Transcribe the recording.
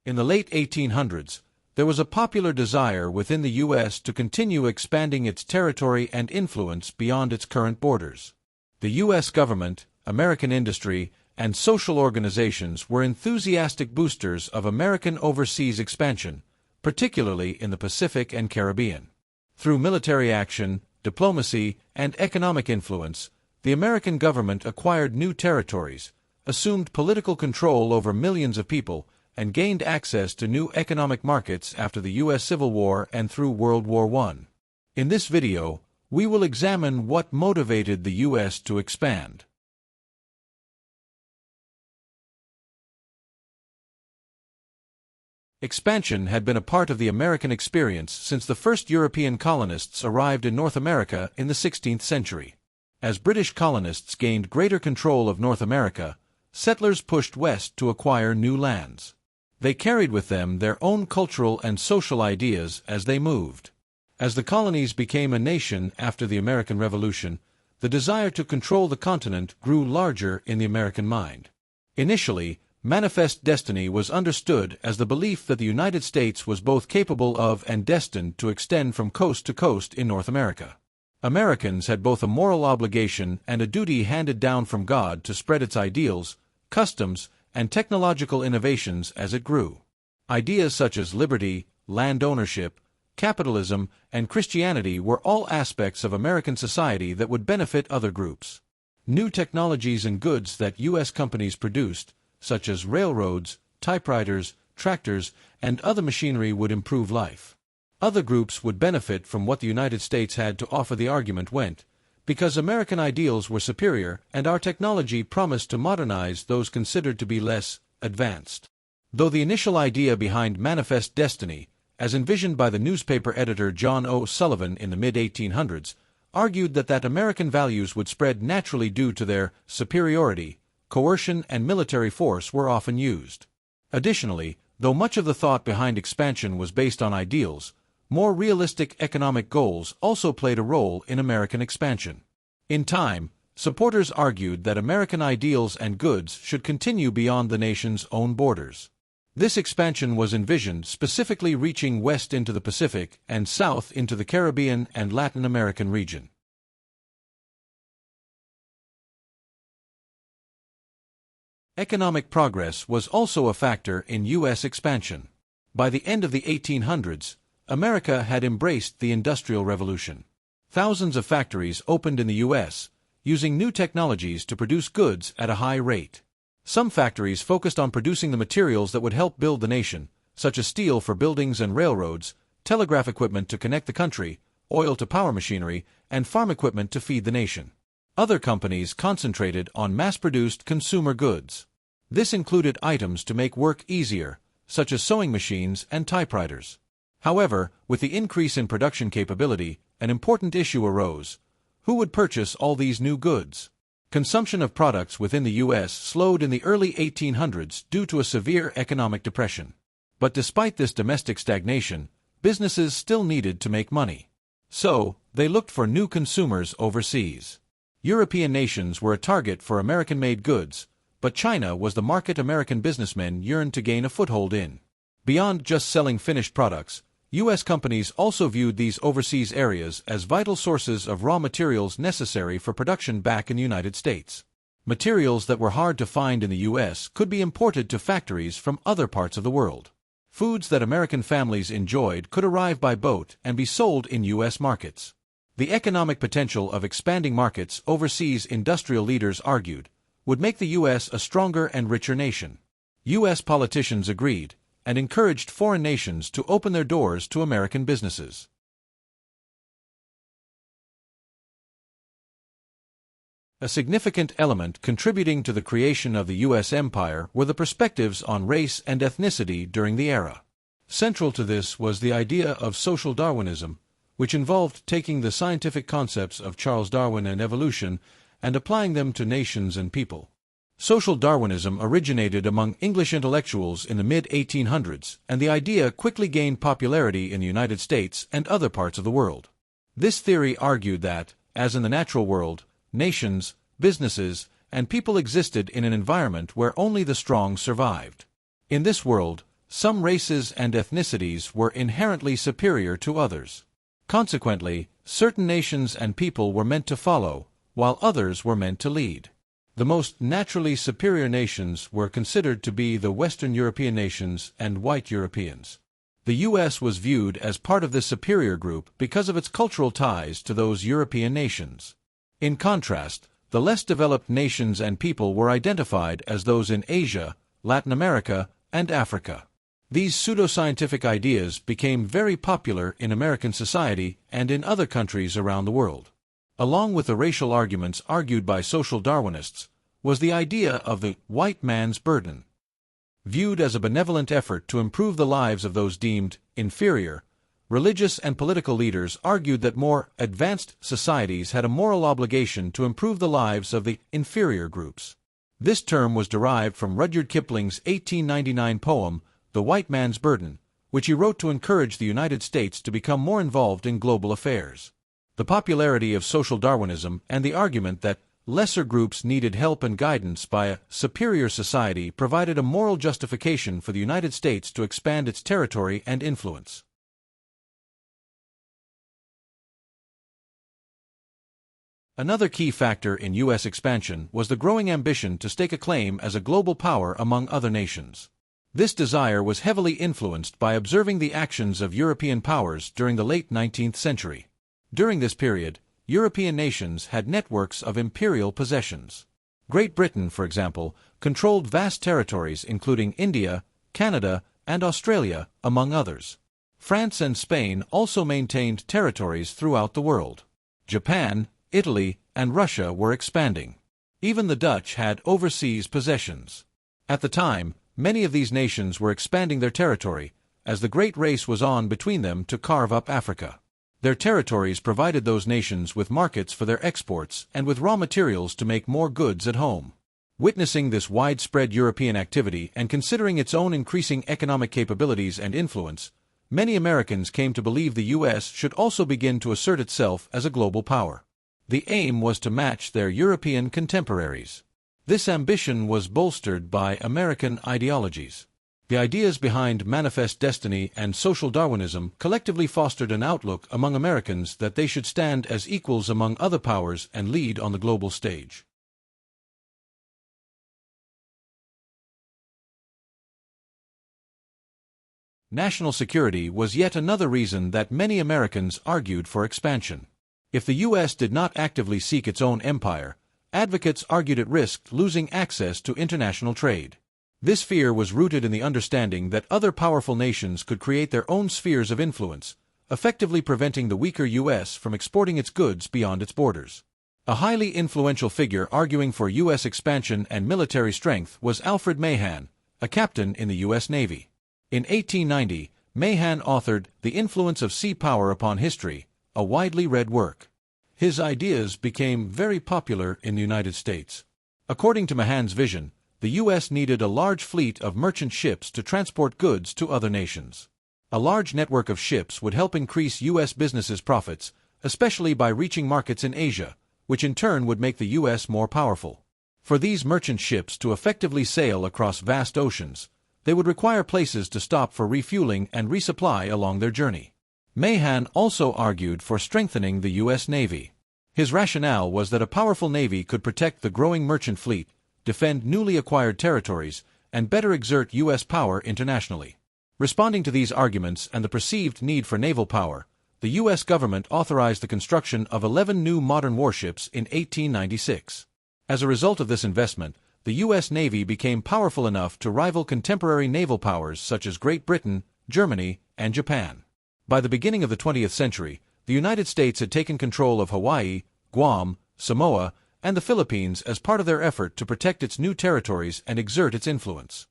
In the late 1800s, there was a popular desire within the U.S. to continue expanding its territory and influence beyond its current borders. The U.S. government, American industry, and social organizations were enthusiastic boosters of American overseas expansion, particularly in the Pacific and Caribbean. Through military action, diplomacy, and economic influence, the American government acquired new territories, assumed political control over millions of people, and gained access to new economic markets after the U.S. Civil War and through World War I. In this video, we will examine what motivated the U.S. to expand. Expansion had been a part of the American experience since the first European colonists arrived in North America in the 16th century. As British colonists gained greater control of North America, settlers pushed west to acquire new lands. They carried with them their own cultural and social ideas as they moved. As the colonies became a nation after the American Revolution, the desire to control the continent grew larger in the American mind. Initially, manifest destiny was understood as the belief that the United States was both capable of and destined to extend from coast to coast in North America. Americans had both a moral obligation and a duty handed down from God to spread its ideals, customs, and technological innovations as it grew. Ideas such as liberty, land ownership, capitalism, and Christianity were all aspects of American society that would benefit other groups. New technologies and goods that U.S. companies produced, such as railroads, typewriters, tractors, and other machinery would improve life. Other groups would benefit from what the United States had to offer. The argument went, because American ideals were superior and our technology promised to modernize those considered to be less advanced. Though the initial idea behind manifest destiny, as envisioned by the newspaper editor John O. Sullivan in the mid-1800s, argued that American values would spread naturally due to their superiority, coercion and military force were often used. Additionally, though much of the thought behind expansion was based on ideals, more realistic economic goals also played a role in American expansion. In time, supporters argued that American ideals and goods should continue beyond the nation's own borders. This expansion was envisioned specifically reaching west into the Pacific and south into the Caribbean and Latin American region. Economic progress was also a factor in U.S. expansion. By the end of the 1800s, America had embraced the Industrial Revolution. Thousands of factories opened in the U.S., using new technologies to produce goods at a high rate. Some factories focused on producing the materials that would help build the nation, such as steel for buildings and railroads, telegraph equipment to connect the country, oil-to-power machinery, and farm equipment to feed the nation. Other companies concentrated on mass-produced consumer goods. This included items to make work easier, such as sewing machines and typewriters. However, with the increase in production capability, an important issue arose. Who would purchase all these new goods? Consumption of products within the U.S. slowed in the early 1800s due to a severe economic depression. But despite this domestic stagnation, businesses still needed to make money. So, they looked for new consumers overseas. European nations were a target for American-made goods, but China was the market American businessmen yearned to gain a foothold in. Beyond just selling finished products, U.S. companies also viewed these overseas areas as vital sources of raw materials necessary for production back in the United States. Materials that were hard to find in the U.S. could be imported to factories from other parts of the world. Foods that American families enjoyed could arrive by boat and be sold in U.S. markets. The economic potential of expanding markets overseas, industrial leaders argued, would make the U.S. a stronger and richer nation. U.S. politicians agreed, and encouraged foreign nations to open their doors to American businesses. A significant element contributing to the creation of the U.S. empire were the perspectives on race and ethnicity during the era. Central to this was the idea of social Darwinism, which involved taking the scientific concepts of Charles Darwin and evolution and applying them to nations and people. Social Darwinism originated among English intellectuals in the mid-1800s, and the idea quickly gained popularity in the United States and other parts of the world. This theory argued that, as in the natural world, nations, businesses, and people existed in an environment where only the strong survived. In this world, some races and ethnicities were inherently superior to others. Consequently, certain nations and people were meant to follow, while others were meant to lead. The most naturally superior nations were considered to be the Western European nations and white Europeans. The U.S. was viewed as part of this superior group because of its cultural ties to those European nations. In contrast, the less developed nations and people were identified as those in Asia, Latin America, and Africa. These pseudoscientific ideas became very popular in American society and in other countries around the world. Along with the racial arguments argued by social Darwinists, was the idea of the white man's burden. Viewed as a benevolent effort to improve the lives of those deemed inferior, religious and political leaders argued that more advanced societies had a moral obligation to improve the lives of the inferior groups. This term was derived from Rudyard Kipling's 1899 poem, The White Man's Burden, which he wrote to encourage the United States to become more involved in global affairs. The popularity of social Darwinism and the argument that lesser groups needed help and guidance by a superior society provided a moral justification for the United States to expand its territory and influence. Another key factor in U.S. expansion was the growing ambition to stake a claim as a global power among other nations. This desire was heavily influenced by observing the actions of European powers during the late 19th century. During this period, European nations had networks of imperial possessions. Great Britain, for example, controlled vast territories including India, Canada, and Australia, among others. France and Spain also maintained territories throughout the world. Japan, Italy, and Russia were expanding. Even the Dutch had overseas possessions. At the time, many of these nations were expanding their territory, as the great race was on between them to carve up Africa. Their territories provided those nations with markets for their exports and with raw materials to make more goods at home. Witnessing this widespread European activity and considering its own increasing economic capabilities and influence, many Americans came to believe the U.S. should also begin to assert itself as a global power. The aim was to match their European contemporaries. This ambition was bolstered by American ideologies. The ideas behind manifest destiny and social Darwinism collectively fostered an outlook among Americans that they should stand as equals among other powers and lead on the global stage. National security was yet another reason that many Americans argued for expansion. If the U.S. did not actively seek its own empire, advocates argued it risked losing access to international trade. This fear was rooted in the understanding that other powerful nations could create their own spheres of influence, effectively preventing the weaker U.S. from exporting its goods beyond its borders. A highly influential figure arguing for U.S. expansion and military strength was Alfred Mahan, a captain in the U.S. Navy. In 1890, Mahan authored The Influence of Sea Power Upon History, a widely read work. His ideas became very popular in the United States. According to Mahan's vision, the U.S. needed a large fleet of merchant ships to transport goods to other nations. A large network of ships would help increase U.S. businesses' profits, especially by reaching markets in Asia, which in turn would make the U.S. more powerful. For these merchant ships to effectively sail across vast oceans, they would require places to stop for refueling and resupply along their journey. Mahan also argued for strengthening the U.S. Navy. His rationale was that a powerful navy could protect the growing merchant fleet, defend newly acquired territories, and better exert U.S. power internationally. Responding to these arguments and the perceived need for naval power, the U.S. government authorized the construction of 11 new modern warships in 1896. As a result of this investment, the U.S. Navy became powerful enough to rival contemporary naval powers such as Great Britain, Germany, and Japan. By the beginning of the 20th century, the United States had taken control of Hawaii, Guam, Samoa, and the Philippines as part of their effort to protect its new territories and exert its influence.